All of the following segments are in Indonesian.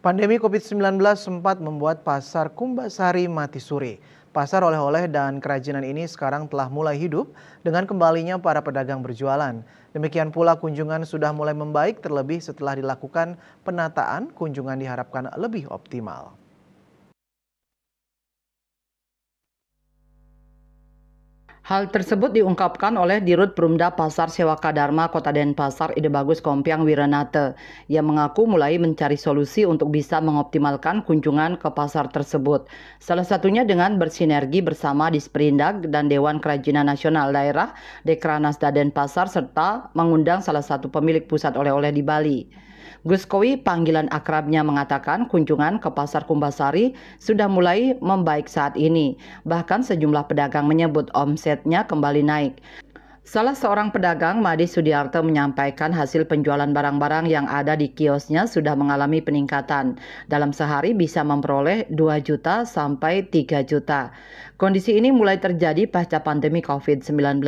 Pandemi COVID-19 sempat membuat pasar Kumbasari mati suri. Pasar oleh-oleh dan kerajinan ini sekarang telah mulai hidup dengan kembalinya para pedagang berjualan. Demikian pula kunjungan sudah mulai membaik terlebih setelah dilakukan penataan, kunjungan diharapkan lebih optimal. Hal tersebut diungkapkan oleh Dirut Perumda Pasar Sewaka Dharma Kota Denpasar Ide Bagus Kompiang Wiranata yang mengaku mulai mencari solusi untuk bisa mengoptimalkan kunjungan ke pasar tersebut. Salah satunya dengan bersinergi bersama Disperindag dan Dewan Kerajinan Nasional Daerah Dekranasda Denpasar serta mengundang salah satu pemilik pusat oleh-oleh di Bali. Gus Kowi, panggilan akrabnya, mengatakan kunjungan ke Pasar Kumbasari sudah mulai membaik saat ini. Bahkan sejumlah pedagang menyebut omsetnya kembali naik. Salah seorang pedagang, Madi Sudiarto, menyampaikan hasil penjualan barang-barang yang ada di kiosnya sudah mengalami peningkatan. Dalam sehari bisa memperoleh 2 juta sampai 3 juta. Kondisi ini mulai terjadi pasca pandemi COVID-19.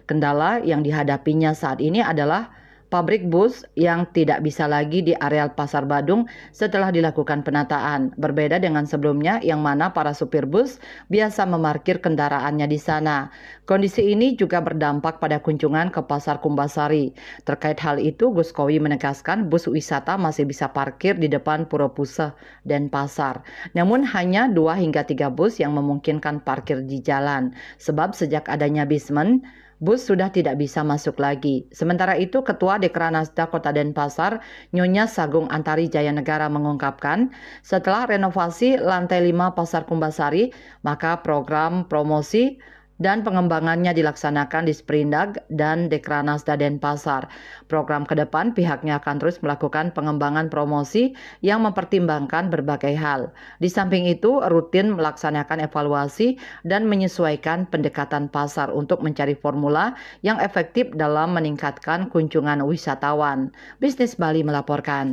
Kendala yang dihadapinya saat ini adalah pabrik bus yang tidak bisa lagi di areal Pasar Badung setelah dilakukan penataan. Berbeda dengan sebelumnya yang mana para supir bus biasa memarkir kendaraannya di sana. Kondisi ini juga berdampak pada kunjungan ke Pasar Kumbasari. Terkait hal itu, Gus Kowi menegaskan bus wisata masih bisa parkir di depan Pura Puseh dan Pasar. Namun hanya 2 hingga 3 bus yang memungkinkan parkir di jalan. Sebab sejak adanya Bismen, bus sudah tidak bisa masuk lagi. Sementara itu, Ketua Dekranasda Kota Denpasar, Nyonya Sagung Antari Jaya Negara, mengungkapkan, setelah renovasi lantai 5 Pasar Kumbasari, maka program promosi dan pengembangannya dilaksanakan di Sprindag dan Dekranasda Denpasar. Program ke depan pihaknya akan terus melakukan pengembangan promosi yang mempertimbangkan berbagai hal. Di samping itu, rutin melaksanakan evaluasi dan menyesuaikan pendekatan pasar untuk mencari formula yang efektif dalam meningkatkan kunjungan wisatawan. Bisnis Bali melaporkan.